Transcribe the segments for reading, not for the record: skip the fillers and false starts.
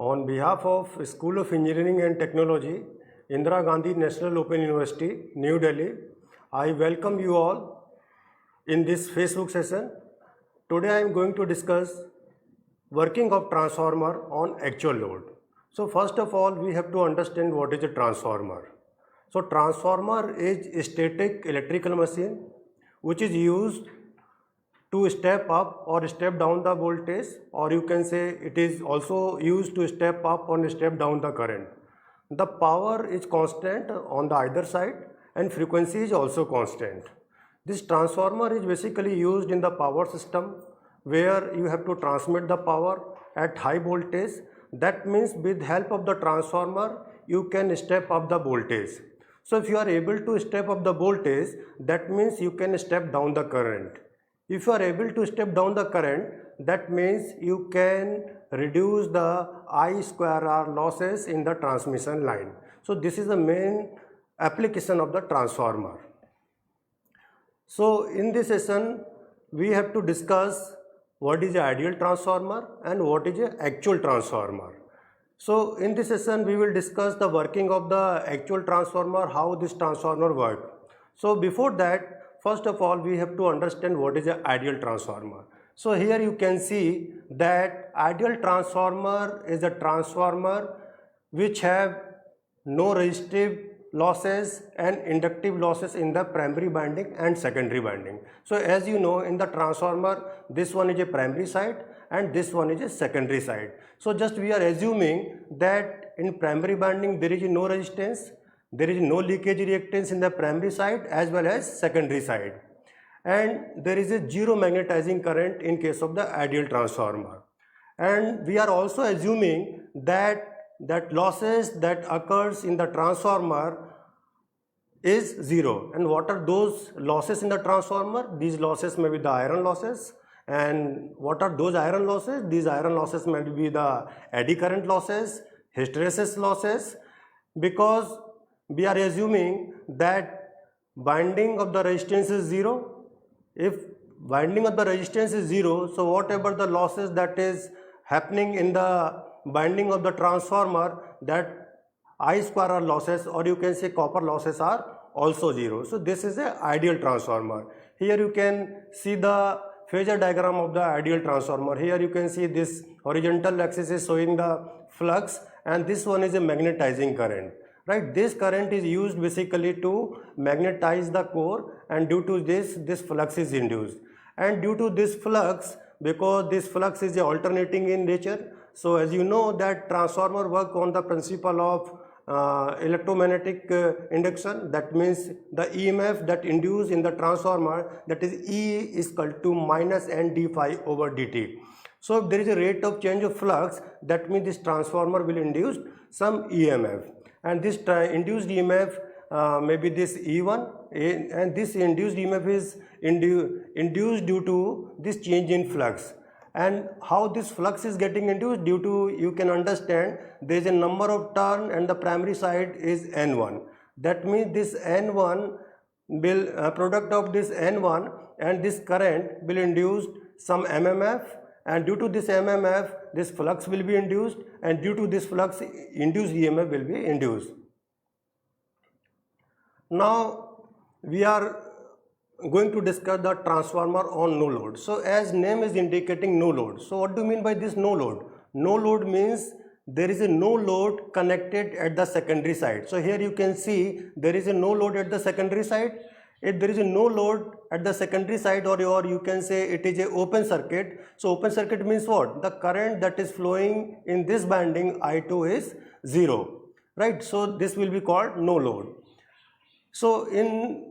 On behalf of School of Engineering and Technology, Indira Gandhi National Open University, New Delhi, I welcome you all in this Facebook session. Today I am going to discuss working of transformer on actual load. So first of all, we have to understand what is a transformer. So transformer is a static electrical machine which is used to step up or step down the voltage, or you can say it is also used to step up or step down the current. The power is constant on the either side and frequency is also constant. This transformer is basically used in the power system where you have to transmit the power at high voltage. That means with help of the transformer you can step up the voltage. So if you are able to step up the voltage, that means you can step down the current. If you are able to step down the current, that means you can reduce the I square R losses in the transmission line. So this is the main application of the transformer. So in this session, we have to discuss what is the ideal transformer and what is the actual transformer. So in this session, we will discuss the working of the actual transformer, how this transformer works. So before that, first of all, we have to understand what is an ideal transformer. So here you can see that ideal transformer is a transformer which have no resistive losses and inductive losses in the primary winding and secondary winding. So as you know, in the transformer, this one is a primary side and this one is a secondary side. So just we are assuming that in primary winding there is no resistance, there is no leakage reactance in the primary side as well as secondary side, and there is a zero magnetizing current in case of the ideal transformer. And we are also assuming that losses that occurs in the transformer is zero. And what are those losses in the transformer? These losses may be the iron losses. And what are those iron losses? These iron losses may be the eddy current losses, hysteresis losses, because we are assuming that winding of the resistance is zero. If winding of the resistance is zero, so whatever the losses that is happening in the winding of the transformer, that I square R losses, or you can say copper losses, are also zero. So this is an ideal transformer. Here you can see the phasor diagram of the ideal transformer. Here you can see this horizontal axis is showing the flux and this one is a magnetizing current. Right, this current is used basically to magnetize the core, and due to this flux is induced. And due to this flux, because this flux is alternating in nature, so as you know that transformer work on the principle of electromagnetic induction. That means the EMF that induced in the transformer, that is E is equal to minus N d phi over dt. So if there is a rate of change of flux, that means this transformer will induce some EMF. And this induced EMF may be this E1, and this induced EMF is induced due to this change in flux. And how this flux is getting induced, due to, you can understand, there is a number of turn and the primary side is N1. That means this N1 will, product of this N1 and this current will induce some MMF, and due to this MMF, this flux will be induced, and due to this flux, induced EMF will be induced. Now we are going to discuss the transformer on no load. So as name is indicating no load. So what do you mean by this no load? No load means there is a no load connected at the secondary side. So here you can see there is a no load at the secondary side. If there is a no load at the secondary side, or you can say it is a open circuit. So open circuit means what? The current that is flowing in this winding I2 is zero, right? So this will be called no load. So in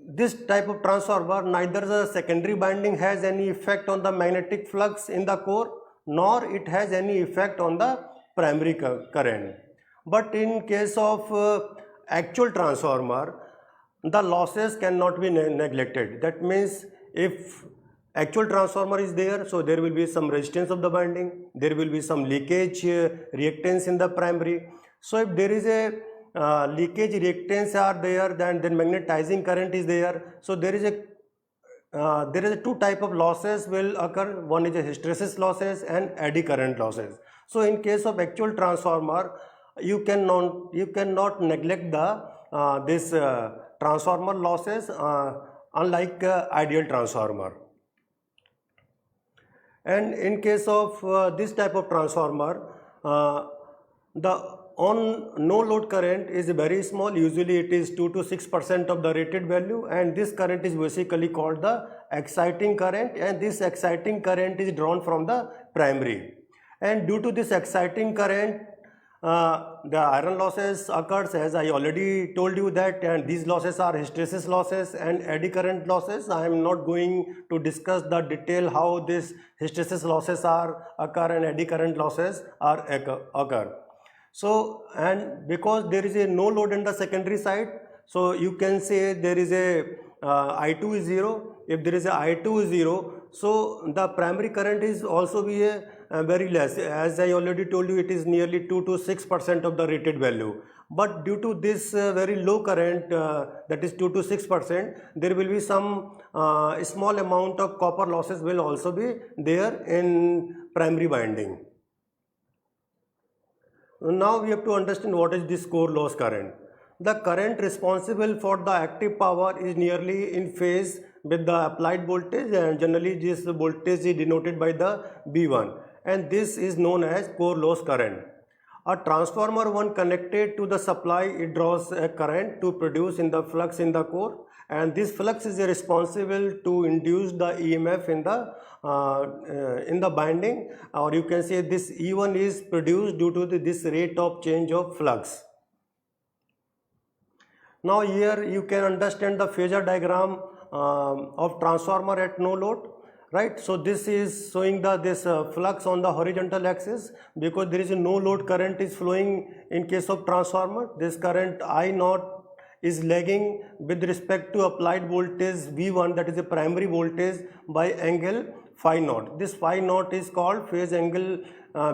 this type of transformer, neither the secondary winding has any effect on the magnetic flux in the core, nor it has any effect on the primary current. But in case of actual transformer, the losses cannot be neglected. That means if actual transformer is there, so there will be some resistance of the winding, there will be some leakage reactance in the primary. So if there is a leakage reactance are there, then magnetizing current is there, so there is a there is two type of losses will occur. One is a hysteresis losses and eddy current losses. So in case of actual transformer, you cannot neglect the this transformer losses, unlike ideal transformer. And in case of this type of transformer, the on no load current is very small. Usually it is 2 to 6% of the rated value, and this current is basically called the exciting current, and this exciting current is drawn from the primary. And due to this exciting current, the iron losses occurs, as I already told you that, and these losses are hysteresis losses and eddy current losses. I am not going to discuss the detail how this hysteresis losses are occur and eddy current losses are occur. So, and because there is a no load in the secondary side, so you can say there is a I2 is 0. If there is a I2 is 0, so the primary current is also be a very less. As I already told you, it is nearly 2 to 6% of the rated value. But due to this very low current, that is 2 to 6%, there will be some small amount of copper losses will also be there in primary winding. Now we have to understand what is this core loss current. The current responsible for the active power is nearly in phase with the applied voltage, and generally this voltage is denoted by the B1, and this is known as core loss current. A transformer when connected to the supply, it draws a current to produce in the flux in the core, and this flux is responsible to induce the EMF in the binding, or you can say this E1 is produced due to this rate of change of flux. Now here you can understand the phasor diagram of transformer at no load, right? So this is showing this flux on the horizontal axis, because there is a no load current is flowing in case of transformer. This current I naught is lagging with respect to applied voltage V1, that is a primary voltage, by angle phi naught. This phi naught is called phase angle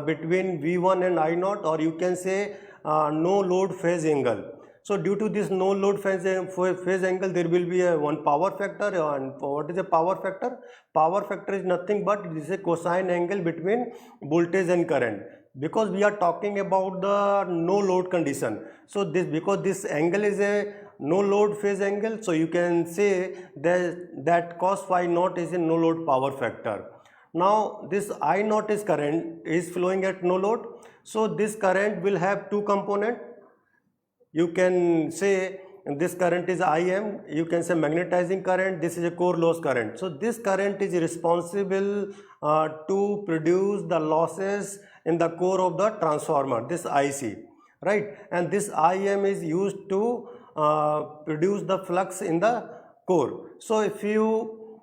between V1 and I naught, or you can say no load phase angle. So due to this no load phase angle, there will be a one power factor. And what is a power factor? Power factor is nothing but this is a cosine angle between voltage and current, because we are talking about the no load condition. So this, because this angle is a no load phase angle, so you can say that cos phi naught is a no load power factor. Now this I naught is current is flowing at no load, so this current will have two components. You can say this current is IM, you can say magnetizing current, this is a core loss current. So this current is responsible to produce the losses in the core of the transformer, this IC, right? And this IM is used to produce the flux in the core. So if you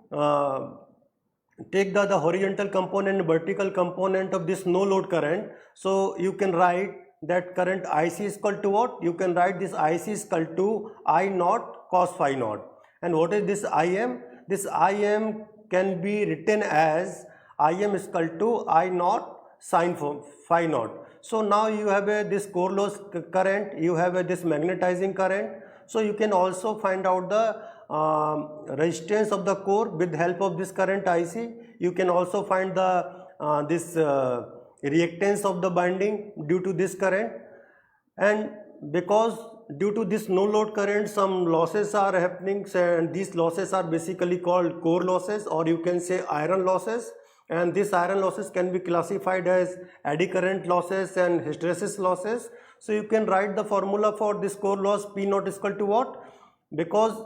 take the horizontal component and vertical component of this no load current, so you can write that current IC is equal to what? You can write this IC is equal to I naught cos phi naught. And what is this IM? This IM can be written as IM is equal to I naught sin phi naught. So now you have this core loss current, you have this magnetizing current. So you can also find out the resistance of the core with the help of this current IC. You can also find the this reactance of the binding due to this current, and because due to this no load current some losses are happening, and these losses are basically called core losses, or you can say iron losses, and these iron losses can be classified as eddy current losses and hysteresis losses. So you can write the formula for this core loss, P naught is equal to what? Because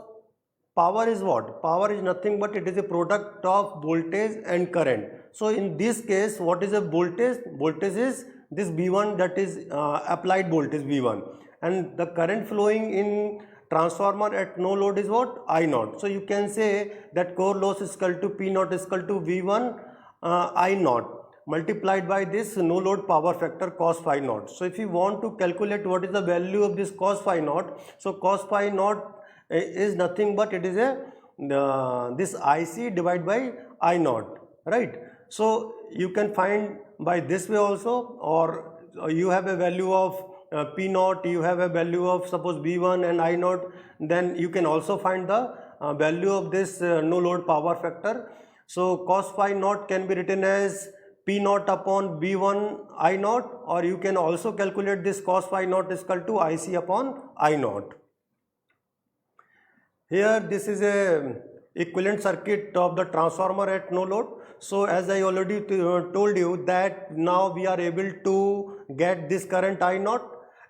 power is what? Power is nothing but it is a product of voltage and current. So in this case, what is a voltage? Voltage is this V1, that is applied voltage V1, and the current flowing in transformer at no load is what? I naught. So you can say that core loss is equal to P naught is equal to V1 I naught multiplied by this no load power factor cos phi naught. So if you want to calculate what is the value of this cos phi naught, so cos phi naught is nothing but it is a this IC divided by I naught, right? So you can find by this way also, or you have a value of P naught, you have a value of suppose B1 and I naught, then you can also find the value of this no load power factor. So cos phi naught can be written as P naught upon B1 I naught, or you can also calculate this cos phi naught is equal to IC upon I naught. Here this is a equivalent circuit of the transformer at no load. So as I already told you that now we are able to get this current I naught,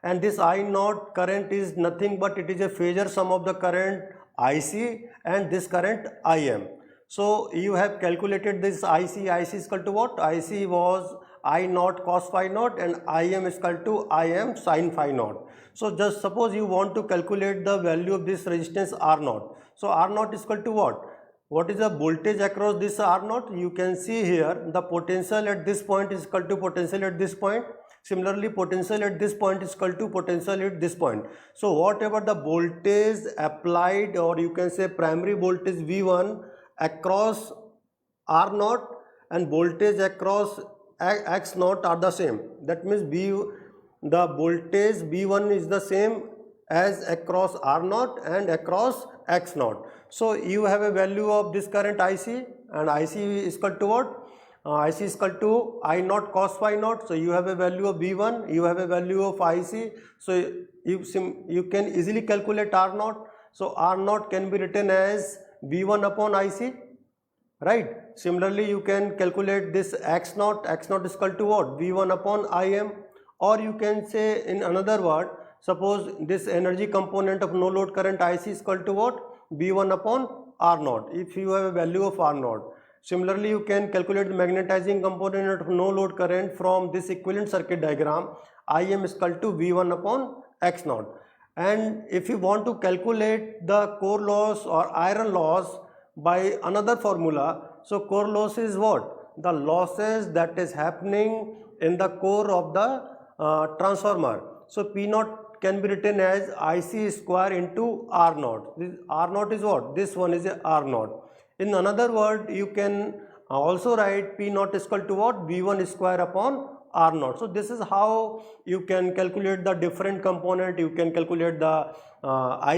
and this I naught current is nothing but it is a phasor sum of the current IC and this current IM. So you have calculated this IC is equal to what? IC was I naught cos phi naught and IM is equal to IM sin phi naught. So just suppose you want to calculate the value of this resistance R naught. So R naught is equal to what? What is the voltage across this R naught? You can see here the potential at this point is equal to potential at this point. Similarly, potential at this point is equal to potential at this point. So whatever the voltage applied, or you can say primary voltage V1 across R naught and voltage across X naught are the same. That means the voltage V1 is the same as across R naught and across X naught. So you have a value of this current IC, and IC is equal to what? IC is equal to I naught cos phi naught. So you have a value of V1, you have a value of IC. So you can easily calculate R naught. So R naught can be written as V1 upon IC, right? Similarly, you can calculate this X naught. X naught is equal to what? V1 upon IM. Or you can say in another word, suppose this energy component of no load current IC is equal to what? V1 upon R naught, if you have a value of R naught. Similarly, you can calculate the magnetizing component of no load current from this equivalent circuit diagram. IM is equal to V1 upon X naught. And if you want to calculate the core loss or iron loss by another formula, so core loss is what? The losses that is happening in the core of the transformer. So P naught can be written as IC square into R naught. This R naught is what? This one is a R naught. In another word, you can also write P naught is equal to what? V1 square upon R naught. So this is how you can calculate the different component. You can calculate the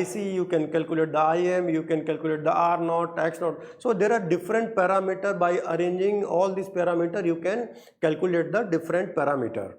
IC, you can calculate the IM, you can calculate the R naught, X naught. So there are different parameters. By arranging all these parameters, you can calculate the different parameter.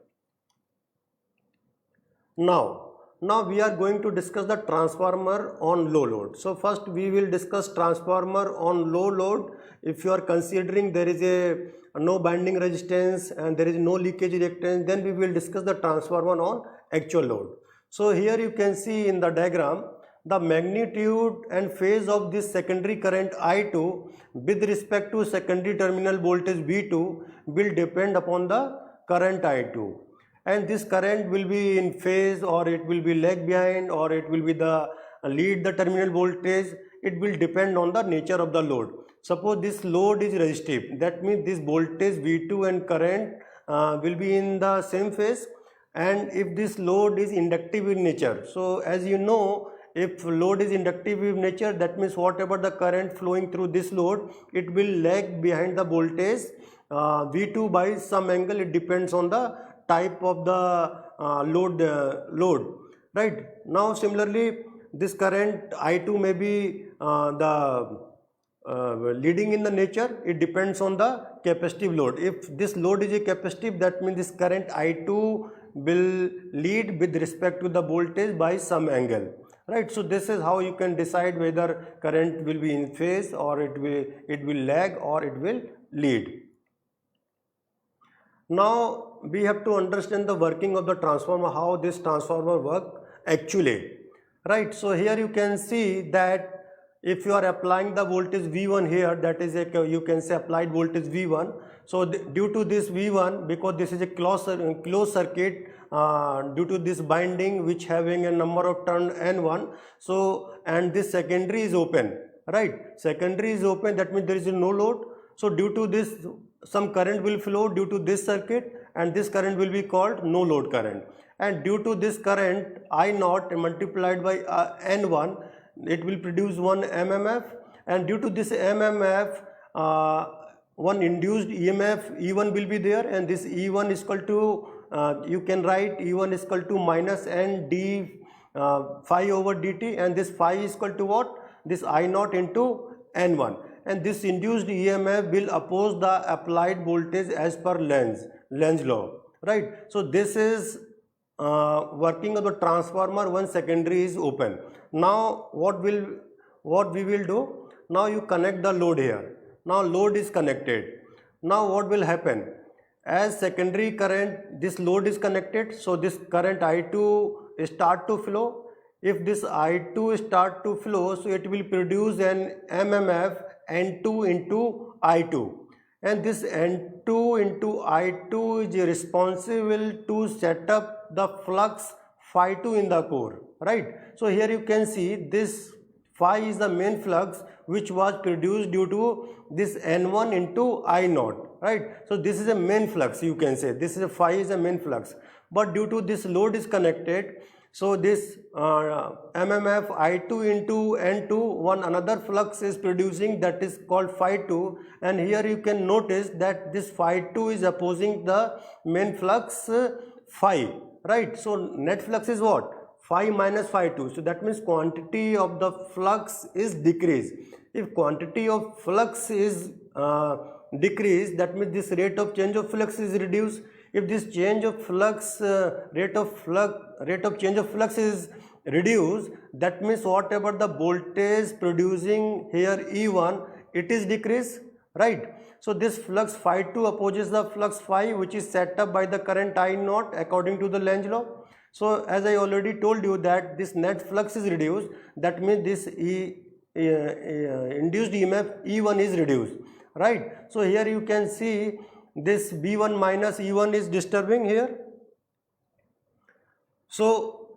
Now we are going to discuss the transformer on low load. So first we will discuss transformer on low load. If you are considering there is a no binding resistance and there is no leakage reactance, then we will discuss the transformer on actual load. So here you can see in the diagram the magnitude and phase of this secondary current I2 with respect to secondary terminal voltage V2 will depend upon the current I2. And this current will be in phase, or it will be lag behind, or it will be the lead the terminal voltage. It will depend on the nature of the load. Suppose this load is resistive, that means this voltage V2 and current will be in the same phase. And if this load is inductive in nature, so as you know, if load is inductive in nature, that means whatever the current flowing through this load, it will lag behind the voltage V2 by some angle. It depends on the type of the load, right? Now similarly, this current I2 may be leading in the nature. It depends on the capacitive load. If this load is a capacitive, that means this current I2 will lead with respect to the voltage by some angle, right? So this is how you can decide whether current will be in phase, or it will lag, or it will lead. Now we have to understand the working of the transformer, how this transformer work actually, right? So here you can see that if you are applying the voltage V1 here, that is a, you can say, applied voltage V1. So due to this V1, because this is a closed circuit, due to this binding which having a number of turn N1, so and this secondary is open, right? Secondary is open, that means there is no load. So due to this, some current will flow due to this circuit, and this current will be called no load current. And due to this current I naught multiplied by N1, it will produce one MMF, and due to this MMF, one induced EMF E1 will be there, and this E1 is equal to, you can write E1 is equal to minus N d phi over dt, and this phi is equal to what? this I naught into N1, and this induced EMF will oppose the applied voltage as per Lenz law, right? So this is working of the transformer when secondary is open. Now what we will do? Now you connect the load here. Now load is connected. Now what will happen? As secondary current, this load is connected, so this current I2 start to flow. If this I2 start to flow, so it will produce an MMF N2 into I2, and this N2 into I2 is responsible to set up the flux phi 2 in the core, right? So here you can see this phi is the main flux which was produced due to this N1 into I naught, right? So this is a main flux, you can say this is a phi is a main flux, but due to this load is connected, so this MMF I2 into N2, one another flux is producing, that is called phi 2, and here you can notice that this phi 2 is opposing the main flux phi, right? So net flux is what? Phi minus phi 2, so that means quantity of the flux is decreased. If quantity of flux is decreased, that means this rate of change of flux is reduced. If this change of flux rate of change of flux is reduced, that means whatever the voltage producing here E1, it is decreased, right? So this flux phi 2 opposes the flux phi which is set up by the current I naught according to the Lenz law. So as I already told you that this net flux is reduced, that means this induced EMF E1 is reduced, right? So here you can see this B1 minus E1 is disturbing here. So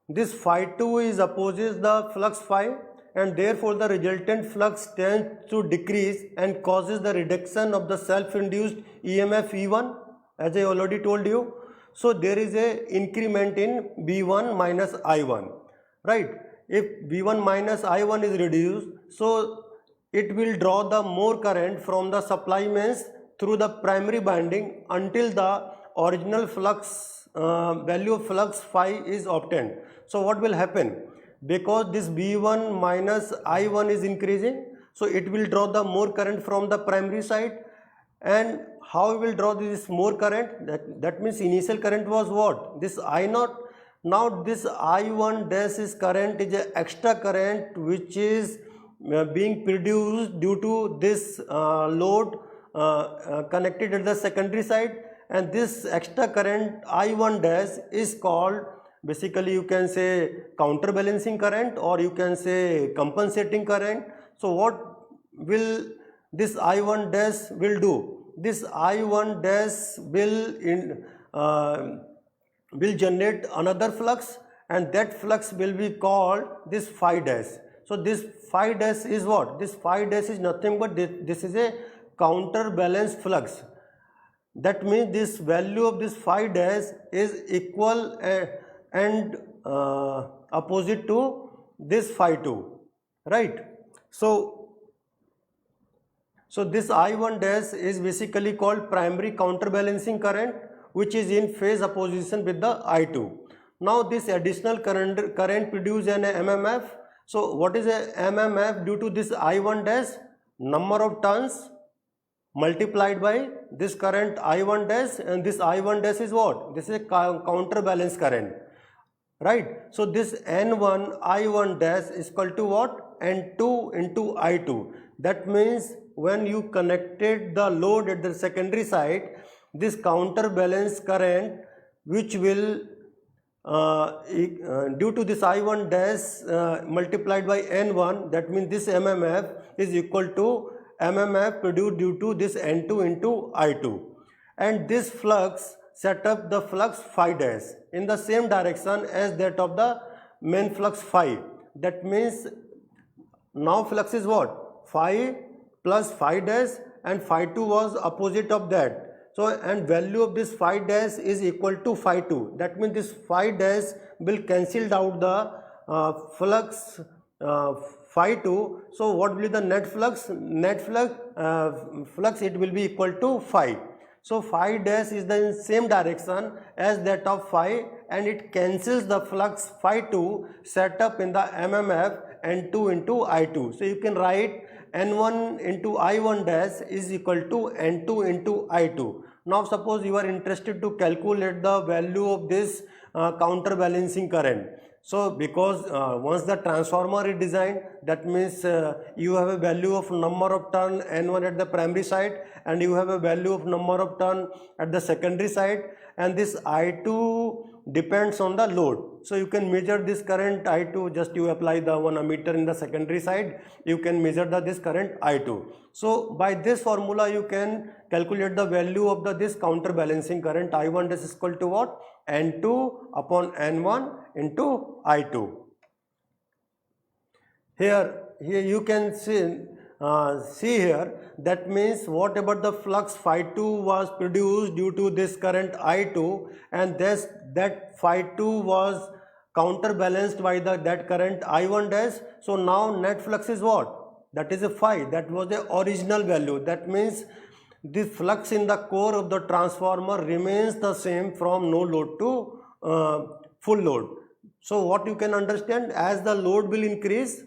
this phi 2 is opposes the flux phi, and therefore the resultant flux tends to decrease and causes the reduction of the self-induced EMF E1, as I already told you. So there is a increment in B1 minus I1, right? If B1 minus I1 is reduced, so it will draw the more current from the supply mains through the primary winding until the original flux value of flux phi is obtained. So what will happen? Because this B1 minus I1 is increasing, so it will draw the more current from the primary side. And how we will draw this more current? That means initial current was what? This I naught. Now this I1 dash is current is an extra current which is being produced due to this load connected at the secondary side, and this extra current I1 dash is called, basically you can say, counterbalancing current, or you can say compensating current. So what will this I1 dash will do? This I1 dash will generate another flux, and that flux will be called this phi dash. So this phi dash is what? This phi dash is nothing but this is a counterbalance flux. That means this value of this phi dash is equal and opposite to this phi 2, right? So this I1 dash is basically called primary counterbalancing current, which is in phase opposition with the I2. Now this additional current produces an MMF. So what is a MMF? Due to this I1 dash, number of turns multiplied by this current I1 dash, and this I1 dash is what? This is a counterbalance current, right? So this N1 I1 dash is equal to what? N2 into I2. That means when you connected the load at the secondary side, this counterbalance current which will due to this I1 dash multiplied by N1, that means this MMF is equal to MMF produced due to this N2 into I2, and this flux set up the flux phi dash in the same direction as that of the main flux phi. That means now flux is what? Phi plus phi dash, and phi 2 was opposite of that. So and value of this phi dash is equal to phi 2. That means this phi dash will cancel out the flux phi 2. So what will be the net flux? Net flux it will be equal to phi. So phi dash is the same direction as that of phi, and it cancels the flux phi 2 set up in the MMF N2 into I2. So you can write N1 into I1 dash is equal to N2 into I2. Now suppose you are interested to calculate the value of this counterbalancing current. So because once the transformer is designed, that means you have a value of number of turn N1 at the primary side and you have a value of number of turn at the secondary side, and this I2 depends on the load. So you can measure this current I2, just you apply the one ammeter in the secondary side, you can measure this current I2. So by this formula you can calculate the value of this counterbalancing current I1 dash is equal to what? N2 upon N1 into I2. Here you can see here, that means whatever the flux phi 2 was produced due to this current I2, and that phi 2 was counterbalanced by that current I1 dash. So now net flux is what? That is a phi, that was the original value. That means the flux in the core of the transformer remains the same from no load to full load. So what you can understand, as the load will increase,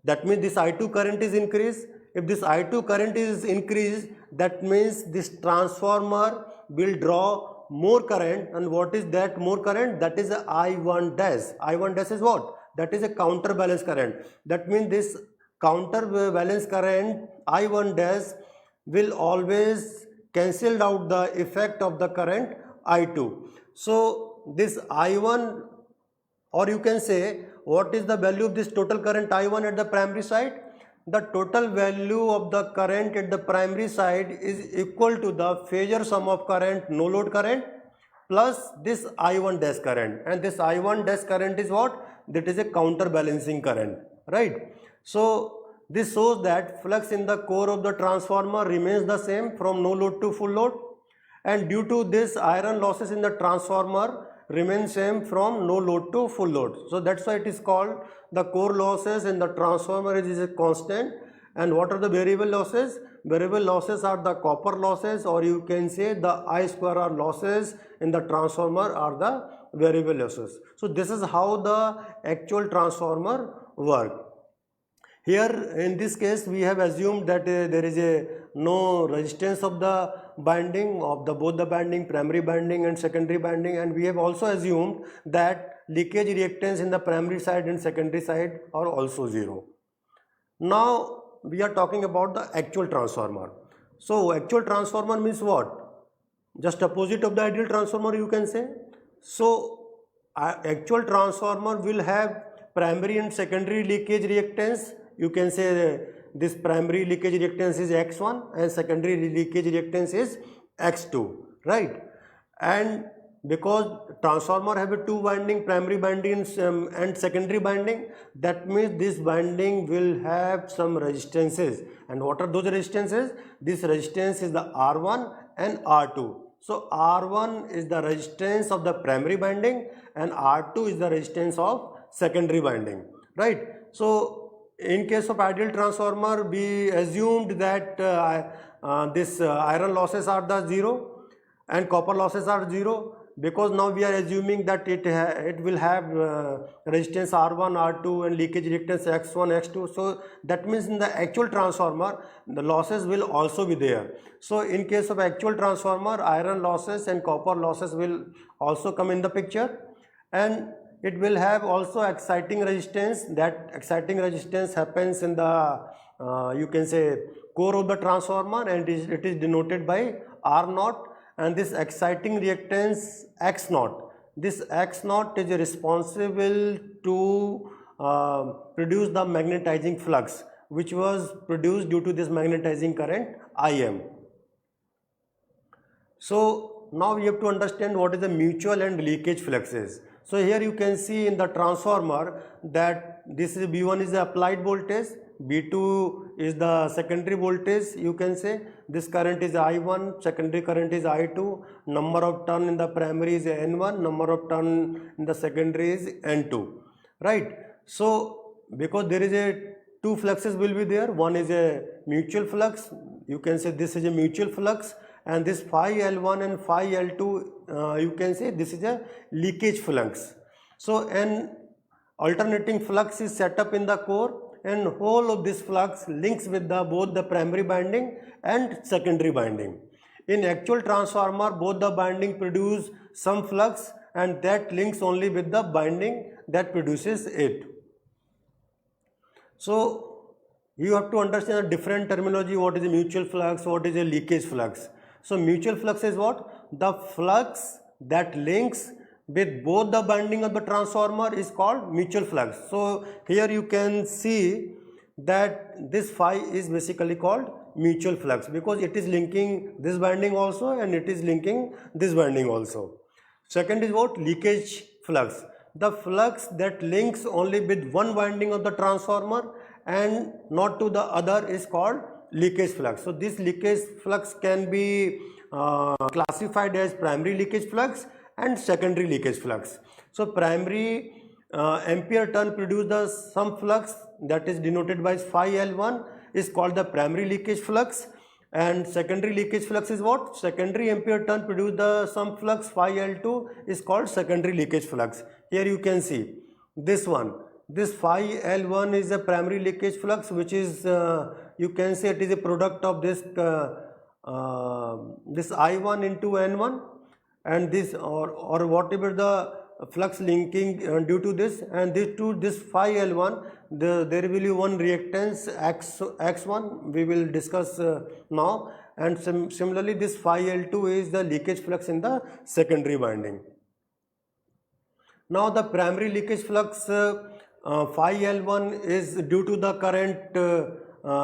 that means this I2 current is increased. If this I2 current is increased, that means this transformer will draw more current. And what is that more current? That is a I1 dash. I1 dash is what? That is a counterbalance current. That means this counterbalance current I1 dash will always cancel out the effect of the current I2. So this I1, or you can say, what is the value of this total current I1 at the primary side? The total value of the current at the primary side is equal to the phasor sum of current, no load current, plus this I1 dash current. And this I1 dash current is what? That is a counterbalancing current, right? So this shows that flux in the core of the transformer remains the same from no load to full load, and due to this iron losses in the transformer remain same from no load to full load. So that's why it is called the core losses in the transformer is a constant. And what are the variable losses? Variable losses are the copper losses, or you can say the I square R losses in the transformer are the variable losses. So this is how the actual transformer works. Here in this case we have assumed that there is no resistance of the binding of both the binding, primary binding and secondary binding, and we have also assumed that leakage reactance in the primary side and secondary side are also zero. Now we are talking about the actual transformer. So actual transformer means what? Just opposite of the ideal transformer, you can say. So actual transformer will have primary and secondary leakage reactance. You can say this primary leakage reactance is X1 and secondary leakage reactance is X2, right? And because transformer have a two winding, primary binding and secondary binding, that means this binding will have some resistances. And what are those resistances? This resistance is the R1 and R2. So R1 is the resistance of the primary binding and R2 is the resistance of secondary binding, right? So in case of ideal transformer, we assumed that this iron losses are the zero and copper losses are zero, because now we are assuming that it will have resistance R1, R2 and leakage reactance X1, X2. So that means in the actual transformer the losses will also be there. So in case of actual transformer, iron losses and copper losses will also come in the picture, and it will have also exciting resistance. That exciting resistance happens in the you can say core of the transformer, and it is denoted by R0, and this exciting reactance X0. This X0 is responsible to produce the magnetizing flux which was produced due to this magnetizing current Im. So now we have to understand what is the mutual and leakage fluxes. So here you can see in the transformer that this is B1 is the applied voltage, B2 is the secondary voltage, you can say. This current is I1, secondary current is I2, number of turn in the primary is N1, number of turn in the secondary is N2, right? So because there is two fluxes will be there, one is a mutual flux, you can say this is a mutual flux, and this phi L1 and phi L2 you can say this is a leakage flux. So and alternating flux is set up in the core, and whole of this flux links with both the primary binding and secondary binding. In actual transformer, both the binding produce some flux, and that links only with the binding that produces it. So you have to understand the different terminology, what is a mutual flux, what is a leakage flux. So mutual flux is what? The flux that links with both the binding of the transformer is called mutual flux. So here you can see that this phi is basically called mutual flux because it is linking this binding also and it is linking this binding also. Second is what? Leakage flux. The flux that links only with one winding of the transformer and not to the other is called leakage flux. So this leakage flux can be classified as primary leakage flux and secondary leakage flux. So primary ampere turn produce the some flux that is denoted by phi L1 is called the primary leakage flux, and secondary leakage flux is what? Secondary ampere turn produce the some flux phi L2 is called secondary leakage flux. Here you can see this one. This phi L1 is a primary leakage flux, which is you can say it is a product of this this I1 into N1 and this or whatever the flux linking due to this, and this phi L1 there will be one reactance X1 we will discuss now, and similarly this phi L2 is the leakage flux in the secondary binding. Now the primary leakage flux phi L1 is due to the current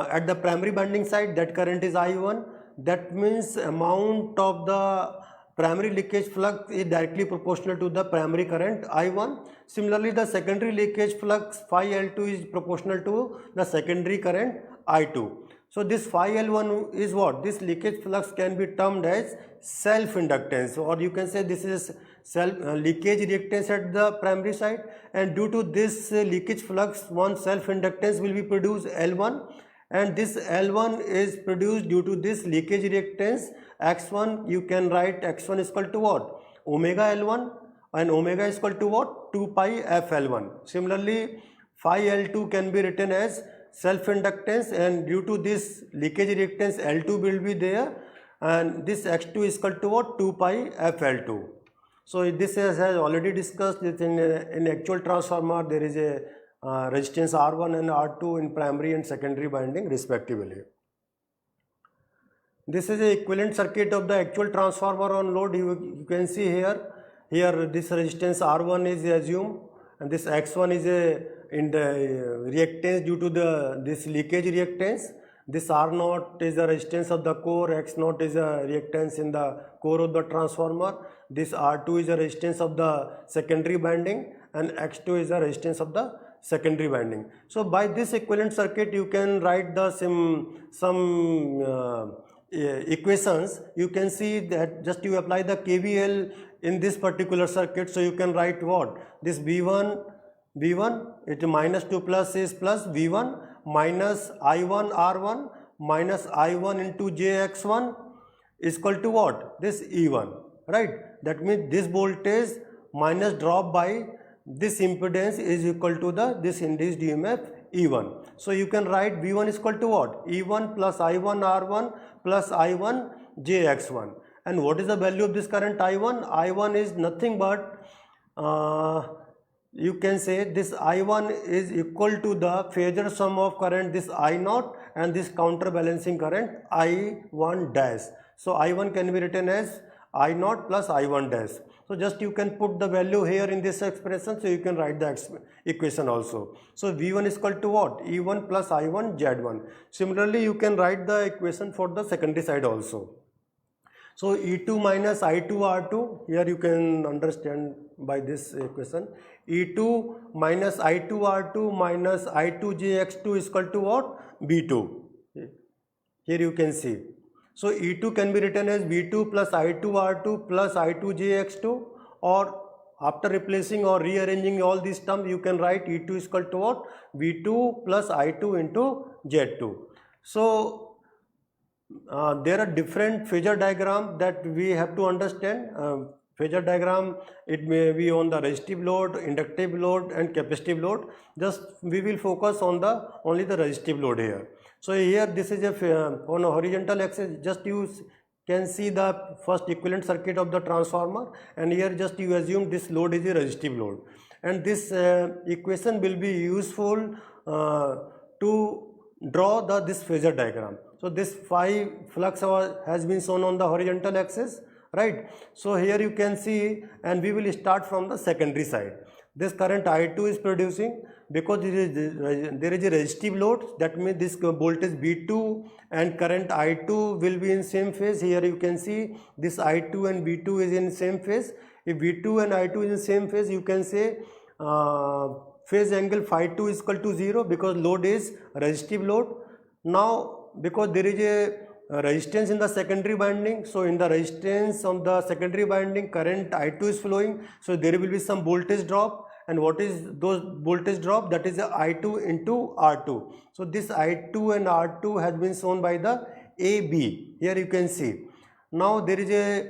at the primary binding side, that current is I1. That means amount of the primary leakage flux is directly proportional to the primary current I1. Similarly, the secondary leakage flux phi L2 is proportional to the secondary current I2. So this phi L1 is what? This leakage flux can be termed as self-inductance, or you can say this is leakage reactance at the primary side, and due to this leakage flux one self-inductance will be produced L1, and this L1 is produced due to this leakage reactance X1. You can write X1 is equal to what? Omega L1, and omega is equal to what? 2 pi f L1. Similarly, phi L2 can be written as self-inductance, and due to this leakage reactance L2 will be there, and this X2 is equal to what? 2 pi f L2. So this has already discussed that in actual transformer there is a resistance R1 and R2 in primary and secondary binding respectively. This is a equivalent circuit of the actual transformer on load. You can see here this resistance R1 is assumed, and this X1 is in the reactance due to this leakage reactance. This R0 is the resistance of the core, X0 is a reactance in the core of the transformer. This R2 is the resistance of the secondary binding, and X2 is the resistance of the secondary binding. So by this equivalent circuit you can write the some equations. You can see that just you apply the KVL in this particular circuit, so you can write what? This V1 it minus 2 plus is plus V1 minus I1 R1 minus I1 into JX1 is equal to what? This E1, right? That means this voltage minus drop by this impedance is equal to this induced EMF E1. So you can write V1 is equal to what? E1 plus I1 R1 plus I1 JX1. And what is the value of this current I1? I1 is nothing but you can say this I1 is equal to the phasor sum of current this I0 and this counterbalancing current I1 dash. So I1 can be written as I0 plus I1 dash. So just you can put the value here in this expression, so you can write the equation also. So V1 is equal to what? E1 plus I1 Z1. Similarly, you can write the equation for the secondary side also. So E2 minus I2 R2, here you can understand by this equation. E2 minus I2 R2 minus I2 JX2 is equal to what? B2. Here you can see. So E2 can be written as V2 plus I2 R2 plus I2 JX2, or after replacing or rearranging all these terms you can write E2 is equal to what? V2 plus I2 into Z2. So there are different phasor diagram that we have to understand. phasor diagram, it may be on the resistive load, inductive load and capacitive load. Just we will focus on the only the resistive load here. So here this is on a horizontal axis, just you can see the first equivalent circuit of the transformer, and here just you assume this load is a resistive load, and this equation will be useful to draw this phasor diagram. So this phi flux has been shown on the horizontal axis, right? So here you can see, and we will start from the secondary side. This current I2 is producing because there is a resistive load. That means this voltage V2 and current I2 will be in same phase. Here you can see this I2 and V2 is in same phase. If V2 and I2 is in same phase, you can say phase angle phi 2 is equal to 0 because load is resistive load. Now because there is a resistance in the secondary winding, so in the resistance of the secondary winding current I2 is flowing, so there will be some voltage drop. And what is those voltage drop? That is I2 into R2. So this I2 and R2 has been shown by the AB. Here you can see. Now there is a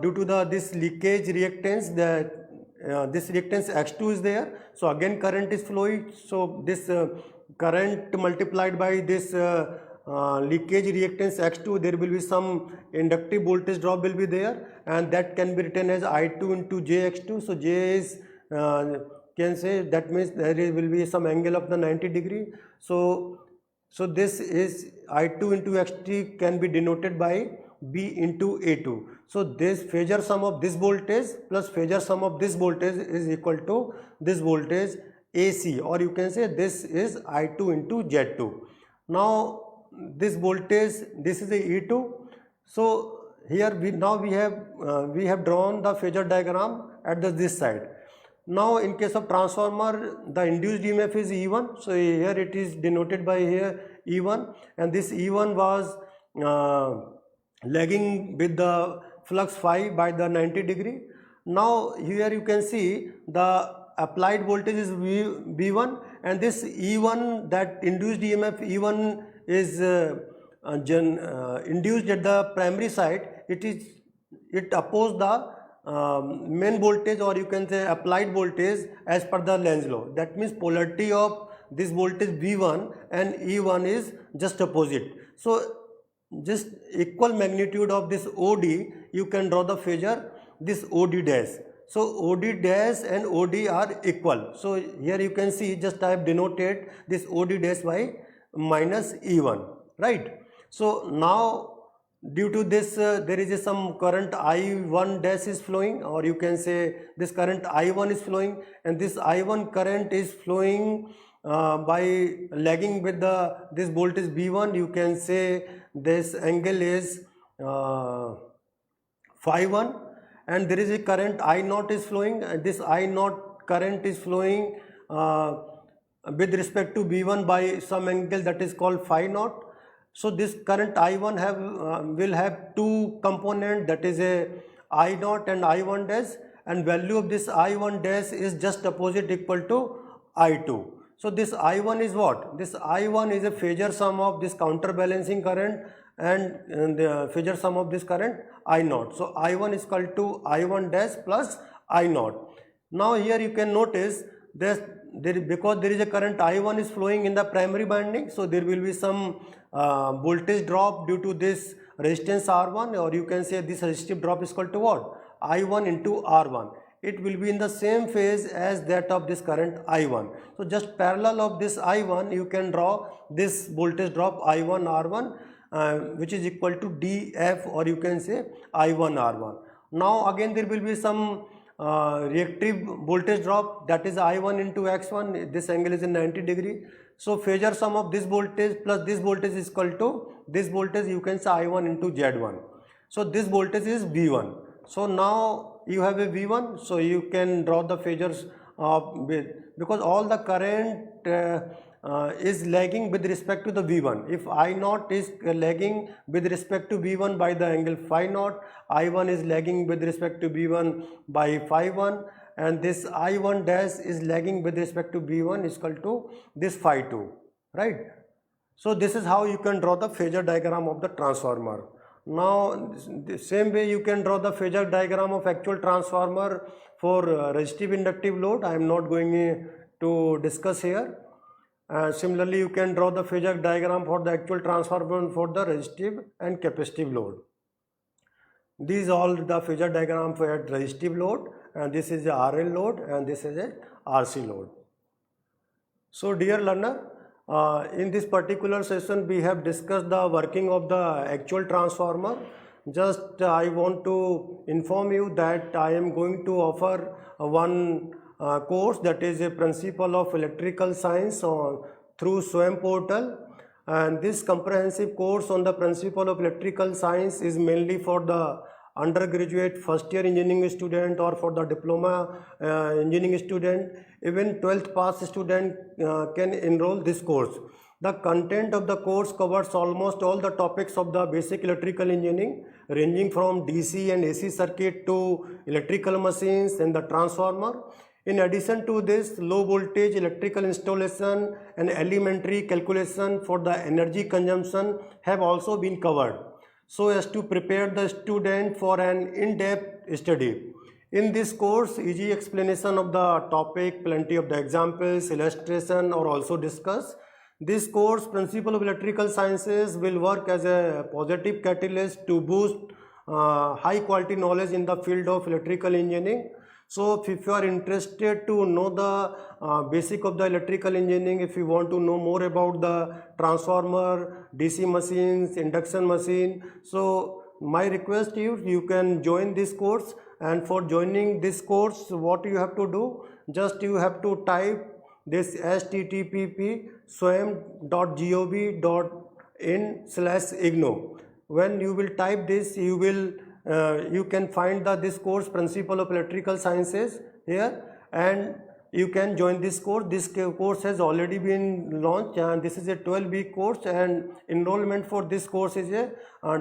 due to this leakage reactance, that this reactance X2 is there. So again current is flowing. So this current multiplied by this leakage reactance X2, there will be some inductive voltage drop will be there, and that can be written as I2 into JX2. So J is can say that means there will be some angle of the 90 degree. So this is I2 into XT can be denoted by B into A2. So this phasor sum of this voltage plus phasor sum of this voltage is equal to this voltage AC, or you can say this is I2 into Z2. Now this voltage, this is the E2. So here we have drawn the phasor diagram at this side. Now in case of transformer, the induced EMF is E1. So here it is denoted by here E1, and this E1 was lagging with the flux phi by the 90 degree. Now here you can see the applied voltage is V1, and this E1, that induced EMF E1 is induced at the primary side. It opposes the main voltage, or you can say applied voltage as per the Lenz law. That means polarity of this voltage V1 and E1 is just opposite. So just equal magnitude of this OD, you can draw the phasor this OD dash. So OD dash and OD are equal. So here you can see, just I have denoted this OD dash by minus E1, right? So now due to this there is some current I1 dash is flowing, or you can say this current I1 is flowing, and this I1 current is flowing by lagging with this voltage V1. You can say this angle is phi 1, and there is a current I0 is flowing, and this I0 current is flowing with respect to V1 by some angle that is called phi 0. So this current I1 will have two components, that is a I0 and I1 dash, and value of this I1 dash is just opposite equal to I2. So this I1 is what? This I1 is a phasor sum of this counterbalancing current and the phasor sum of this current I0. So I1 is equal to I1 dash plus I0. Now here you can notice because there is a current I1 is flowing in the primary winding, so there will be some voltage drop due to this resistance R1, or you can say this resistive drop is equal to what? I1 into R1. It will be in the same phase as that of this current I1. So just parallel of this I1, you can draw this voltage drop I1 R1, which is equal to DF, or you can say I1 R1. Now again there will be some reactive voltage drop, that is I1 into X1. This angle is in 90 degree. So phasor sum of this voltage plus this voltage is equal to this voltage, you can say I1 into Z1. So this voltage is V1. So now you have a V1, so you can draw the phasors because all the current is lagging with respect to the V1. If I0 is lagging with respect to V1 by the angle phi 0, I1 is lagging with respect to V1 by phi 1, and this I1 dash is lagging with respect to V1 is equal to this phi 2, right? So this is how you can draw the phasor diagram of the transformer. Now the same way you can draw the phasor diagram of actual transformer for resistive inductive load. I am not going to discuss here. Similarly, you can draw the phasor diagram for the actual transformer for the resistive and capacitive load. These all the phasor diagram for resistive load, and this is a RL load and this is a RC load. So dear learner, in this particular session we have discussed the working of the actual transformer. Just I want to inform you that I am going to offer one course, that is a principle of electrical science through SWAYAM portal, and this comprehensive course on the principle of electrical science is mainly for the undergraduate first year engineering student or for the diploma engineering student. Even 12th pass student can enroll this course. The content of the course covers almost all the topics of the basic electrical engineering, ranging from DC and AC circuit to electrical machines and the transformer. In addition to this, low voltage electrical installation and elementary calculation for the energy consumption have also been covered, so as to prepare the student for an in-depth study. In this course, easy explanation of the topic, plenty of the examples, illustration are also discussed. This course, Principle of Electrical Sciences, will work as a positive catalyst to boost high quality knowledge in the field of electrical engineering. So if you are interested to know the basic of the electrical engineering, if you want to know more about the transformer, DC machines, induction machine, so my request is you can join this course. And for joining this course, what you have to do, just you have to type this http swayam.gov.in/igno. When you will type this, you will you can find this course Principle of Electrical Sciences here, and you can join this course. This course has already been launched, and this is a 12-week course, and enrollment for this course is a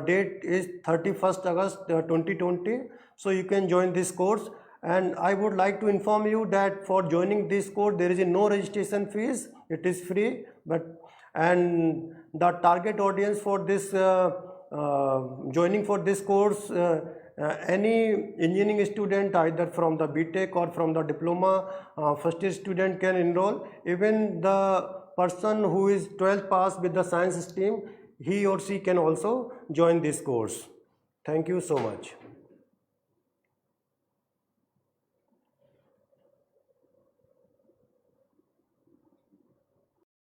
date is 31st August 2020. So you can join this course, and I would like to inform you that for joining this course there is no registration fees. It is free, and the target audience for this joining for this course, any engineering student either from the BTech or from the diploma first year student can enroll. Even the person who is 12th pass with the science stream, he or she can also join this course. Thank you so much.